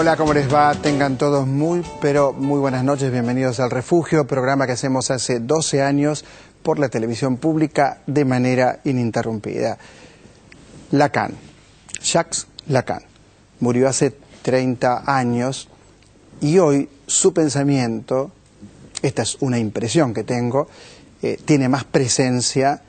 Hola, ¿cómo les va? Tengan todos muy buenas noches. Bienvenidos al Refugio, programa que hacemos hace 12 años por la televisión pública de manera ininterrumpida. Lacan, Jacques Lacan, murió hace 30 años y hoy su pensamiento, esta es una impresión que tengo, tiene más presencia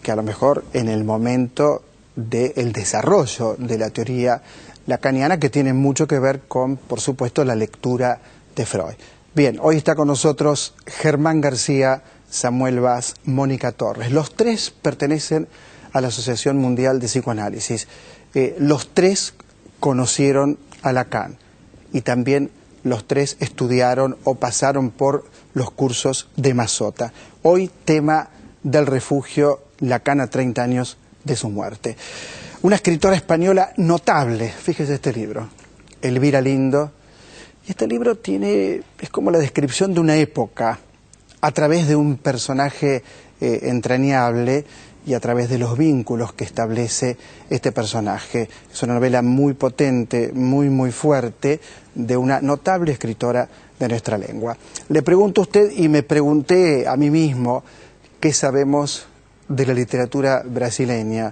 que a lo mejor en el momento del desarrollo de la teoría lacaniana, que tiene mucho que ver con, por supuesto, la lectura de Freud. Bien, hoy está con nosotros Germán García, Samuel Vaz, Mónica Torres. Los tres pertenecen a la Asociación Mundial de Psicoanálisis. Los tres conocieron a Lacan y también los tres estudiaron o pasaron por los cursos de Mazota. Hoy tema del Refugio, Lacan a 30 años de su muerte. Una escritora española notable, fíjese este libro, Elvira Lindo. Y este libro es como la descripción de una época a través de un personaje entrañable y a través de los vínculos que establece este personaje. Es una novela muy potente, muy fuerte, de una notable escritora de nuestra lengua. Le pregunto a usted y me pregunté a mí mismo qué sabemos de la literatura brasileña.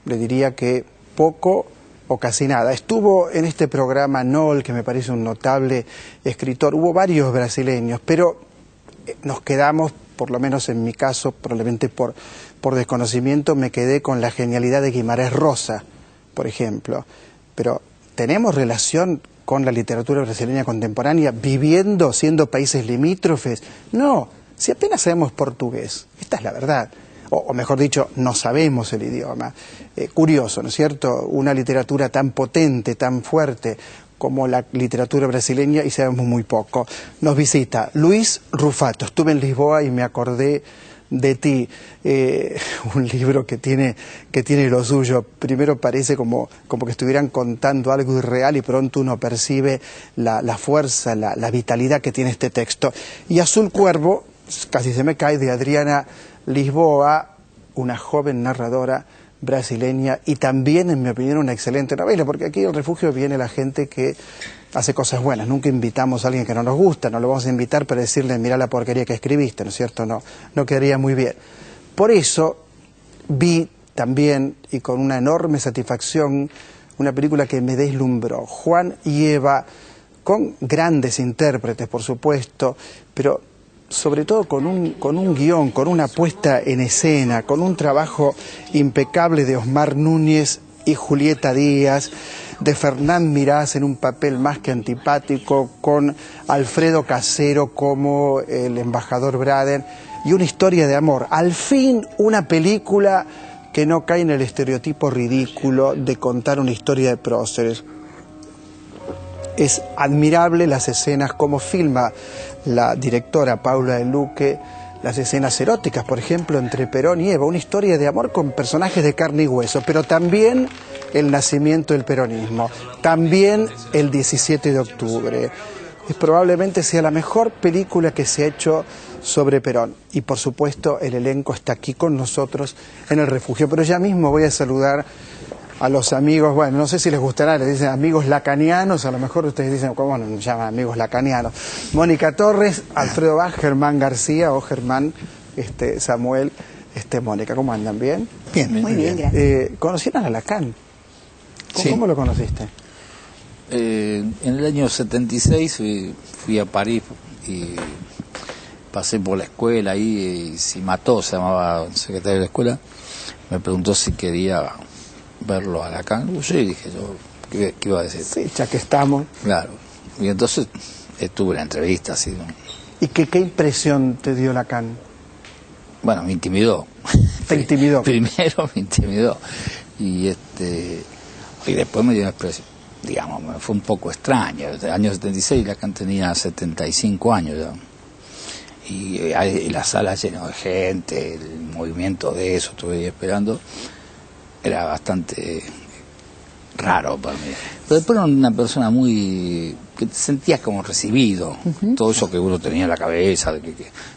Le diría que poco o casi nada. Estuvo en este programa Noll, que me parece un notable escritor. Hubo varios brasileños, pero nos quedamos, por lo menos en mi caso, probablemente por desconocimiento, me quedé con la genialidad de Guimarães Rosa, por ejemplo. Pero ¿tenemos relación con la literatura brasileña contemporánea viviendo, siendo países limítrofes? No, si apenas sabemos portugués. Esta es la verdad. O mejor dicho, no sabemos el idioma. Curioso, ¿no es cierto? Una literatura tan potente, tan fuerte como la literatura brasileña y sabemos muy poco. Nos visita Luis Rufato. Estuve en Lisboa y me acordé de ti. Un libro que tiene lo suyo. Primero parece como que estuvieran contando algo irreal y pronto uno percibe la fuerza, la vitalidad que tiene este texto. Y Azul Cuervo, casi se me cae, de Adriana Lisboa, una joven narradora brasileña y también, en mi opinión, una excelente novela, porque aquí al Refugio viene la gente que hace cosas buenas. Nunca invitamos a alguien que no nos gusta, no lo vamos a invitar para decirle, mirá la porquería que escribiste, ¿no es cierto? No quedaría muy bien. Por eso vi también, y con una enorme satisfacción, una película que me deslumbró, Juan y Eva, con grandes intérpretes, por supuesto, pero sobre todo con un guión, con una puesta en escena, con un trabajo impecable de Osmar Núñez y Julieta Díaz, de Fernán Mirás en un papel más que antipático, con Alfredo Casero como el embajador Braden, y una historia de amor. Al fin, una película que no cae en el estereotipo ridículo de contar una historia de próceres. Es admirable las escenas, como filma la directora Paula de Luque, las escenas eróticas, por ejemplo, entre Perón y Eva, una historia de amor con personajes de carne y hueso, pero también el nacimiento del peronismo, también el 17 de octubre. Probablemente sea la mejor película que se ha hecho sobre Perón. Y por supuesto el elenco está aquí con nosotros en el Refugio. Pero ya mismo voy a saludar a los amigos, bueno, no sé si les gustará, les dicen amigos lacanianos, a lo mejor ustedes dicen, ¿cómo nos llaman amigos lacanianos? Mónica Torres, Alfredo Vaz, Germán García o Germán, Samuel, Mónica. ¿Cómo andan? ¿Bien? Bien, muy bien, gracias. ¿Conocieron a Lacan? Sí. ¿Cómo lo conociste? En el año 76 fui a París y pasé por la escuela ahí, y Simató se llamaba el secretario de la escuela, me preguntó si quería verlo a Lacan. Sí, dije yo, ¿qué iba a decir? Sí, ya que estamos. Claro, y entonces estuve en la entrevista, así, ¿no? ¿Y qué impresión te dio Lacan? Bueno, me intimidó. ¿Te intimidó? Primero me intimidó y después me dio una expresión, digamos, me fue un poco extraña. En el año 76 Lacan tenía 75 años ya. Y la sala llena de gente, el movimiento de eso, estuve ahí esperando, era bastante raro para mí. Pero después era una persona que te sentías como recibido, todo eso que uno tenía en la cabeza, de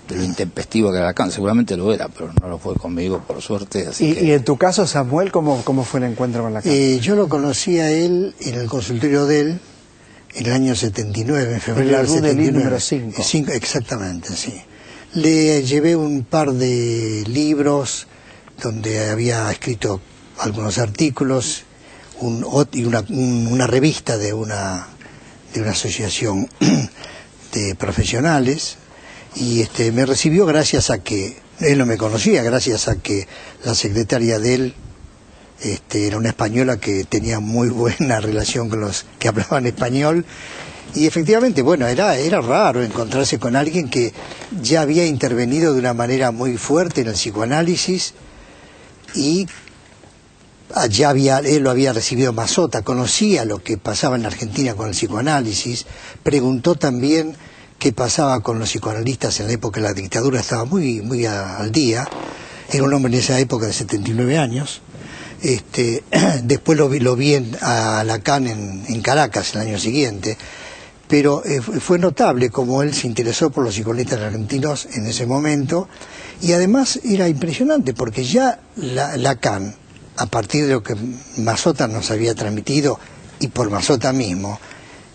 lo intempestivo que era Lacan, seguramente lo era, pero no lo fue conmigo, por suerte. Así ¿Y en tu caso, Samuel, cómo fue el encuentro con Lacan? Yo lo conocí a él en el consultorio de él, en el año 79, en febrero la del Rue de Lille 79. número 5. Exactamente, sí. Le llevé un par de libros donde había escrito algunos artículos y una revista de una asociación de profesionales, y me recibió gracias a que él no me conocía, gracias a que la secretaria de él era una española que tenía muy buena relación con los que hablaban español. Y efectivamente, bueno, era raro encontrarse con alguien que ya había intervenido de una manera muy fuerte en el psicoanálisis, y él lo había recibido Mazzotta, conocía lo que pasaba en la Argentina con el psicoanálisis, preguntó también qué pasaba con los psicoanalistas en la época de la dictadura, estaba muy al día, era un hombre en esa época de 79 años. Después lo vi a Lacan en Caracas el año siguiente, pero fue notable como él se interesó por los psicoanalistas argentinos en ese momento, y además era impresionante porque ya Lacan, a partir de lo que Mazzotta nos había transmitido y por Mazzotta mismo,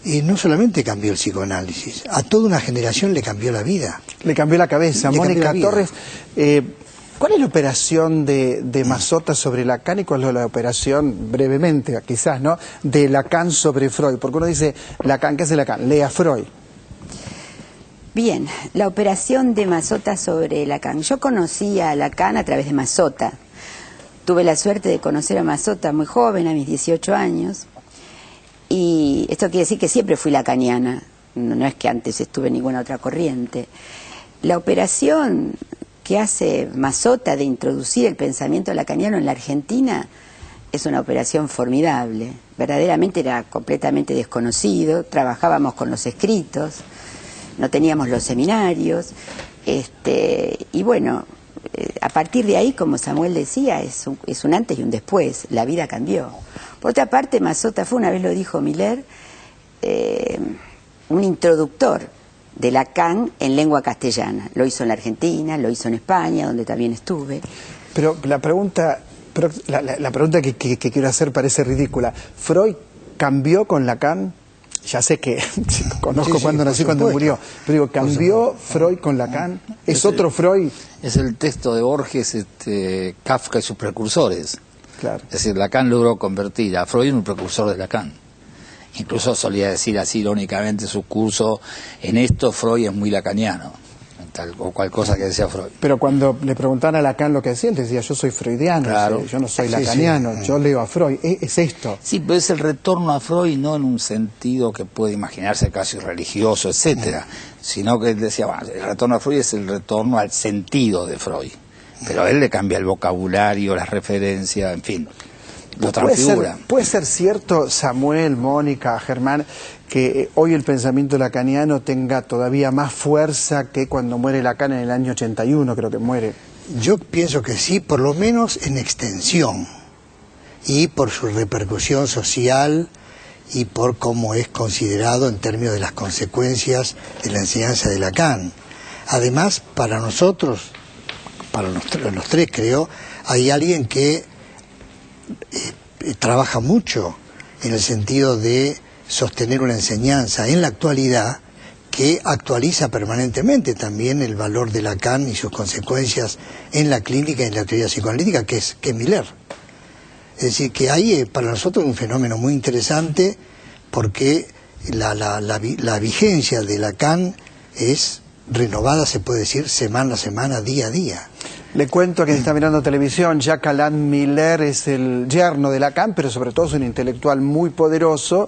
no solamente cambió el psicoanálisis, a toda una generación le cambió la vida. Le cambió la cabeza. Mónica Torres, ¿cuál es la operación de Mazzotta sobre Lacan y cuál es la operación, brevemente quizás, ¿no?, de Lacan sobre Freud? Porque uno dice, Lacan, ¿qué hace Lacan? Lee a Freud. Bien, la operación de Mazzotta sobre Lacan. Yo conocí a Lacan a través de Mazzotta. Tuve la suerte de conocer a Mazzotta muy joven, a mis 18 años, y esto quiere decir que siempre fui lacaniana, no es que antes estuve en ninguna otra corriente. La operación que hace Mazzotta de introducir el pensamiento lacaniano en la Argentina es una operación formidable, verdaderamente era completamente desconocido, trabajábamos con los escritos, no teníamos los seminarios, y bueno, a partir de ahí, como Samuel decía, es un antes y un después, la vida cambió. Por otra parte, Mazzotta fue, una vez lo dijo Miller, un introductor de Lacan en lengua castellana. Lo hizo en la Argentina, lo hizo en España, donde también estuve. Pero la pregunta que quiero hacer parece ridícula. ¿Freud cambió con Lacan? Ya sé que conozco cuándo nació y cuándo murió, pero digo, ¿cambió Freud con Lacan? ¿Es otro Freud? Es el texto de Borges, Kafka y sus precursores. Claro. Es decir, Lacan logró convertir a Freud en un precursor de Lacan. Incluso solía decir así irónicamente su curso, en esto Freud es muy lacaniano, tal o cual cosa que decía Freud. Pero cuando le preguntaban a Lacan lo que decía, decía, yo soy freudiano, claro. Yo no soy lacaniano, yo leo a Freud, es esto. Sí, pero es el retorno a Freud no en un sentido que puede imaginarse casi religioso, etcétera, sino que él decía, bueno, el retorno a Freud es el retorno al sentido de Freud, pero él le cambia el vocabulario, las referencias, en fin, lo transfigura. ¿Puede ser cierto, Samuel, Mónica, Germán, que hoy el pensamiento lacaniano tenga todavía más fuerza que cuando muere Lacan en el año 81, creo que muere? Yo pienso que sí, por lo menos en extensión, y por su repercusión social y por cómo es considerado en términos de las consecuencias de la enseñanza de Lacan. Además, para nosotros, para los tres creo, hay alguien que trabaja mucho en el sentido de sostener una enseñanza en la actualidad que actualiza permanentemente también el valor de Lacan y sus consecuencias en la clínica y en la teoría psicoanalítica, que es Miller. Es decir, que hay para nosotros un fenómeno muy interesante porque la vigencia de Lacan es renovada, se puede decir, semana a semana, día a día. Le cuento a quien está mirando televisión, Jacques Alain Miller es el yerno de Lacan, pero sobre todo es un intelectual muy poderoso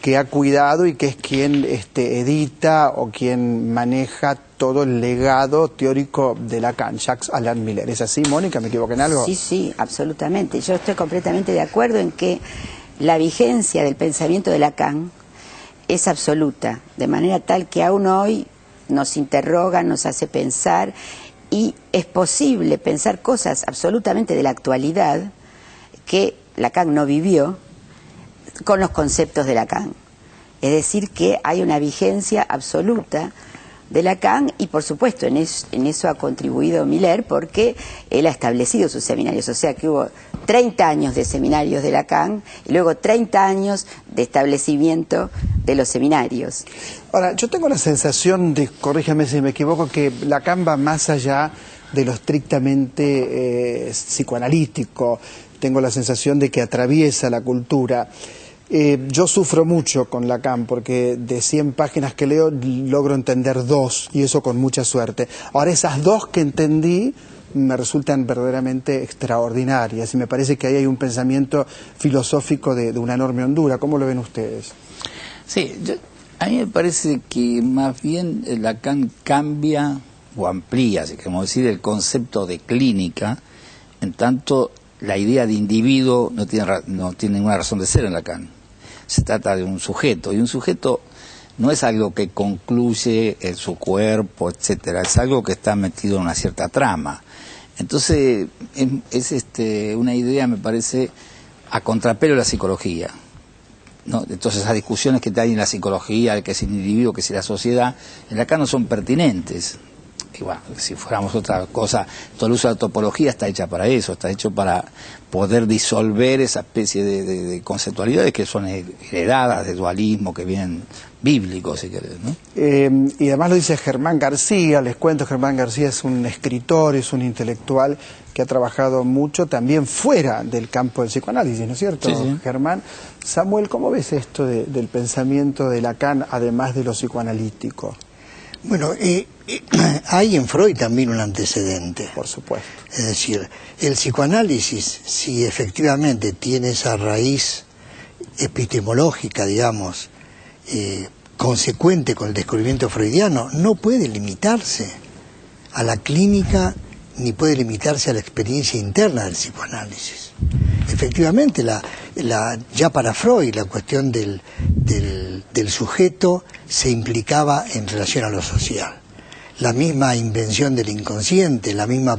que ha cuidado y que es quien edita o quien maneja todo el legado teórico de Lacan, Jacques Alain Miller. ¿Es así, Mónica? ¿Me equivoco en algo? Sí, sí, absolutamente. Yo estoy completamente de acuerdo en que la vigencia del pensamiento de Lacan es absoluta, de manera tal que aún hoy nos interroga, nos hace pensar, y es posible pensar cosas absolutamente de la actualidad que Lacan no vivió con los conceptos de Lacan. Es decir, que hay una vigencia absoluta de Lacan y, por supuesto, en eso ha contribuido Miller porque él ha establecido sus seminarios. O sea que hubo 30 años de seminarios de Lacan y luego 30 años de establecimiento de los seminarios. Ahora, yo tengo la sensación de, corríjame si me equivoco, que Lacan va más allá de lo estrictamente psicoanalítico. Tengo la sensación de que atraviesa la cultura. Yo sufro mucho con Lacan porque de 100 páginas que leo logro entender 2 y eso con mucha suerte. Ahora esas 2 que entendí me resultan verdaderamente extraordinarias y me parece que ahí hay un pensamiento filosófico de una enorme hondura. ¿Cómo lo ven ustedes? Sí, a mí me parece que más bien Lacan cambia o amplía, si queremos decir, el concepto de clínica, en tanto la idea de individuo no tiene ninguna razón de ser en Lacan. Se trata de un sujeto, y un sujeto no es algo que concluye en su cuerpo, etcétera, es algo que está metido en una cierta trama. Entonces, es una idea, me parece, a contrapelo de la psicología, ¿no? Entonces, esas discusiones que hay en la psicología, de que es el individuo, que es la sociedad, en Lacan no son pertinentes. Y bueno, si fuéramos otra cosa, todo el uso de la topología está hecha para eso, está hecho para poder disolver esa especie de conceptualidades que son heredadas de dualismo, que vienen bíblicos, si querés, ¿no? Y además lo dice Germán García, les cuento, Germán García es un escritor, es un intelectual que ha trabajado mucho también fuera del campo del psicoanálisis, ¿no es cierto, sí, sí. Germán? Samuel, ¿cómo ves esto del pensamiento de Lacan, además de lo psicoanalítico? Bueno, hay en Freud también un antecedente. Por supuesto. Es decir, el psicoanálisis, si efectivamente tiene esa raíz epistemológica, digamos, consecuente con el descubrimiento freudiano, no puede limitarse a la clínica ni puede limitarse a la experiencia interna del psicoanálisis. Efectivamente, ya para Freud la cuestión del sujeto se implicaba en relación a lo social. La misma invención del inconsciente, la misma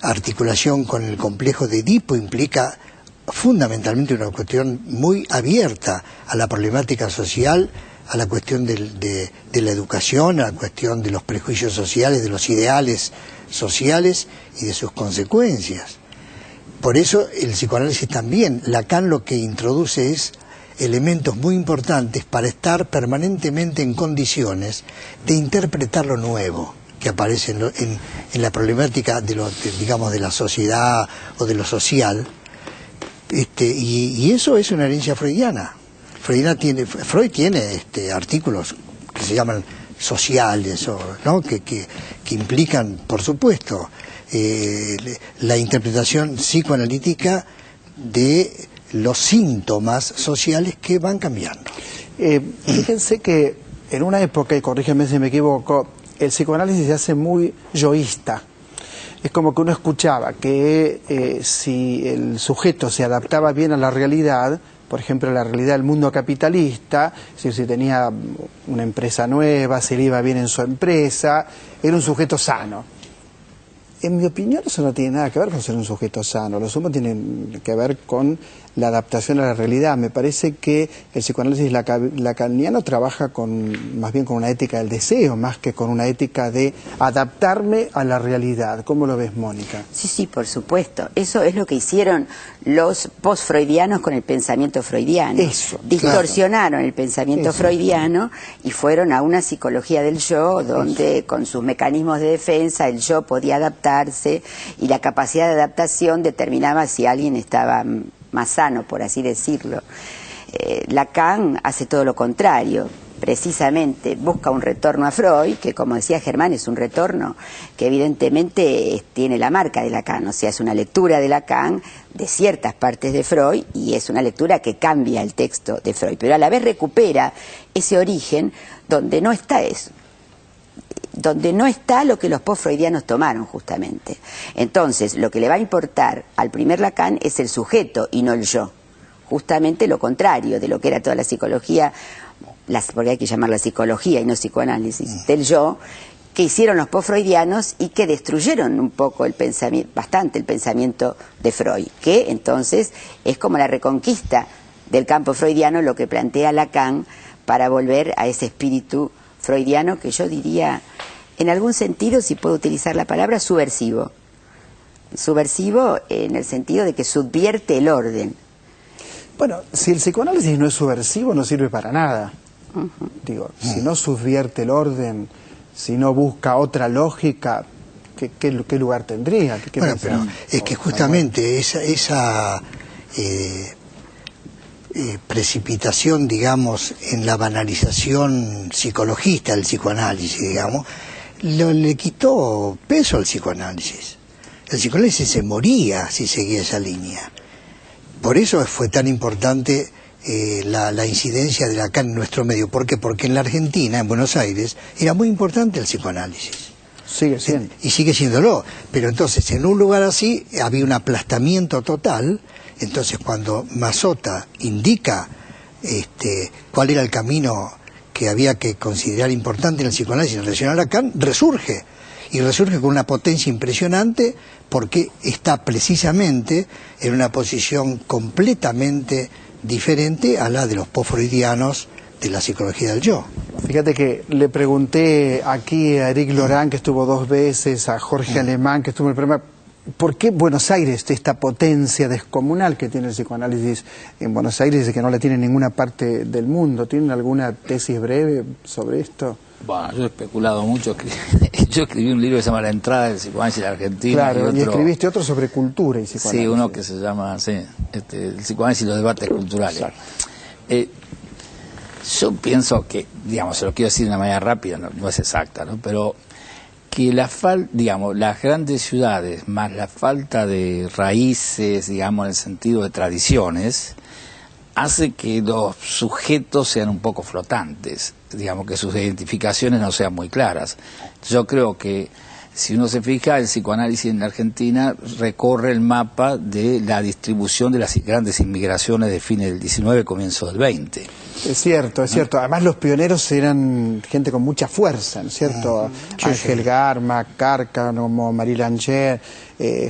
articulación con el complejo de Edipo implica fundamentalmente una cuestión muy abierta a la problemática social, a la cuestión de la educación, a la cuestión de los prejuicios sociales, de los ideales sociales y de sus consecuencias. Por eso el psicoanálisis también, Lacan lo que introduce es elementos muy importantes para estar permanentemente en condiciones de interpretar lo nuevo que aparece en la problemática digamos, de la sociedad o de lo social. Y eso es una herencia freudiana. Freud tiene artículos que se llaman sociales, ¿no? que implican, por supuesto, la interpretación psicoanalítica de los síntomas sociales que van cambiando. Fíjense que en una época, y corrígeme si me equivoco, el psicoanálisis se hace muy yoísta. Es como que uno escuchaba que si el sujeto se adaptaba bien a la realidad, por ejemplo, a la realidad del mundo capitalista, es decir, si tenía una empresa nueva, se le iba bien en su empresa, era un sujeto sano. En mi opinión, eso no tiene nada que ver con ser un sujeto sano. Lo sumo tiene que ver con la adaptación a la realidad. Me parece que el psicoanálisis lacaniano trabaja más bien con una ética del deseo, más que con una ética de adaptarme a la realidad. ¿Cómo lo ves, Mónica? Sí, sí, por supuesto. Eso es lo que hicieron los post-freudianos con el pensamiento freudiano. Eso, distorsionaron claro. El pensamiento Eso. freudiano y fueron a una psicología del yo, donde con sus mecanismos de defensa el yo podía adaptarse y la capacidad de adaptación determinaba si alguien estaba más sano, por así decirlo. Lacan hace todo lo contrario, precisamente busca un retorno a Freud, que como decía Germán es un retorno que evidentemente tiene la marca de Lacan, o sea, es una lectura de Lacan de ciertas partes de Freud y es una lectura que cambia el texto de Freud, pero a la vez recupera ese origen donde no está eso, donde no está lo que los post-freudianos tomaron justamente. Entonces, lo que le va a importar al primer Lacan es el sujeto y no el yo. Justamente lo contrario de lo que era toda la psicología, porque hay que llamarla psicología y no psicoanálisis, del yo, que hicieron los post-freudianos y que destruyeron un poco bastante el pensamiento de Freud, que entonces es como la reconquista del campo freudiano, lo que plantea Lacan para volver a ese espíritu freudiano que yo diría, en algún sentido, si puedo utilizar la palabra, subversivo. subversivo en el sentido de que subvierte el orden. Bueno, si el psicoanálisis no es subversivo, no sirve para nada. Digo, si no subvierte el orden, si no busca otra lógica, ¿qué lugar tendría? Bueno, pero es que justamente esa precipitación, digamos, en la banalización psicologista del psicoanálisis, digamos, le quitó peso al psicoanálisis. El psicoanálisis se moría si seguía esa línea. Por eso fue tan importante la incidencia de Lacan en nuestro medio. ¿Por qué? Porque en la Argentina, en Buenos Aires, era muy importante el psicoanálisis. Sigue siendo. Y sigue siéndolo. Pero entonces, en un lugar así, había un aplastamiento total. Entonces, cuando Mazzotta indica cuál era el camino que había que considerar importante en el psicoanálisis en relación a Lacan, resurge. Y resurge con una potencia impresionante porque está precisamente en una posición completamente diferente a la de los post-freudianos de la psicología del yo. Fíjate que le pregunté aquí a Eric Lorán, que estuvo 2 veces, a Jorge Alemán, que estuvo en el programa, ¿por qué Buenos Aires, esta potencia descomunal que tiene el psicoanálisis en Buenos Aires y que no la tiene en ninguna parte del mundo? ¿Tienen alguna tesis breve sobre esto? Bueno, yo he especulado mucho. Yo escribí un libro que se llama La entrada del psicoanálisis en la Argentina. Claro, y escribiste otro sobre cultura y psicoanálisis. Sí, uno que se llama el psicoanálisis y los debates culturales. Yo pienso que, digamos, se lo quiero decir de una manera rápida, no es exacta, ¿no? Pero que las grandes ciudades, más la falta de raíces, digamos, en el sentido de tradiciones, hace que los sujetos sean un poco flotantes, digamos, que sus identificaciones no sean muy claras. Yo creo que, si uno se fija, el psicoanálisis en la Argentina recorre el mapa de la distribución de las grandes inmigraciones de fines del 19, comienzo del 20. Es cierto, es cierto. Además, los pioneros eran gente con mucha fuerza, ¿no es cierto? Ángel Garma, Cárcano, Marie Langer,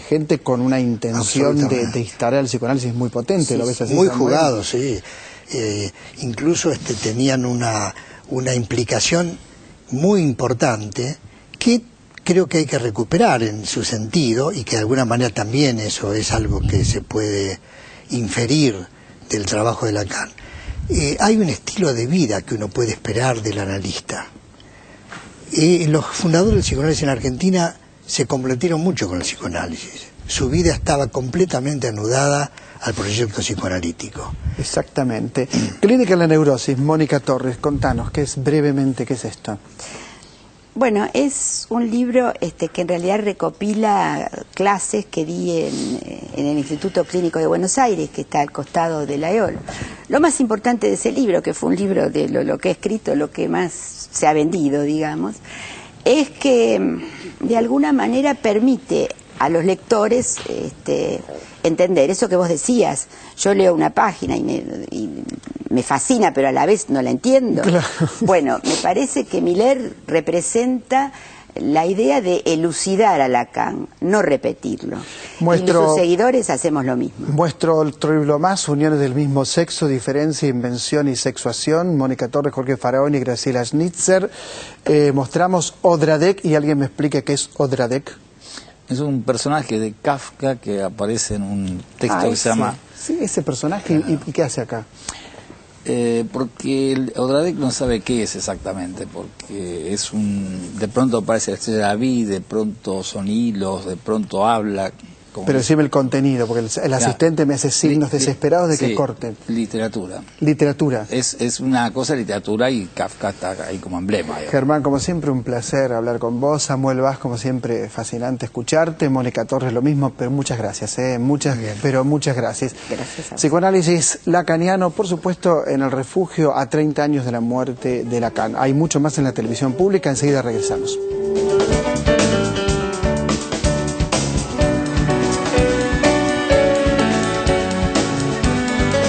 gente con una intención de instalar el psicoanálisis muy potente, sí, ¿lo ves así? Muy jugado, sí. Incluso tenían una implicación muy importante que creo que hay que recuperar en su sentido y que de alguna manera también eso es algo que se puede inferir del trabajo de Lacan. Hay un estilo de vida que uno puede esperar del analista. Los fundadores del psicoanálisis en Argentina se comprometieron mucho con el psicoanálisis. Su vida estaba completamente anudada al proyecto psicoanalítico. Exactamente. Clínica de la Neurosis, Mónica Torres, contanos, brevemente, ¿qué es esto? Bueno, es un libro que en realidad recopila clases que di en el Instituto Clínico de Buenos Aires, que está al costado de la EOL. Lo más importante de ese libro, que fue un libro de lo que he escrito, lo que más se ha vendido, digamos, es que de alguna manera permite a los lectores entender eso que vos decías. Yo leo una página y me fascina, pero a la vez no la entiendo. Claro. Bueno, me parece que Miller representa la idea de elucidar a Lacan, no repetirlo. Y sus seguidores hacemos lo mismo. Muestro otro libro más, Uniones del mismo sexo, diferencia, invención y sexuación, Mónica Torres, Jorge Faraón y Graciela Schnitzer. Mostramos Odradek, y alguien me explique qué es Odradek. Es un personaje de Kafka que aparece en un texto que se llama... Sí, ese personaje, ¿y qué hace acá? Porque Odradek no sabe qué es exactamente, porque de pronto aparece la estrella de David, de pronto son hilos, de pronto habla... Pero decime el contenido, porque el asistente me hace signos desesperados de que corten. Literatura. Literatura. Es una cosa de literatura y Kafka está ahí como emblema. Germán, como siempre, un placer hablar con vos. Samuel Vaz, como siempre, fascinante escucharte. Mónica Torres, lo mismo, pero muchas gracias. Muchas gracias. Gracias a vos. Psicoanálisis lacaniano, por supuesto, en el refugio a 30 años de la muerte de Lacan. Hay mucho más en la televisión pública, enseguida regresamos.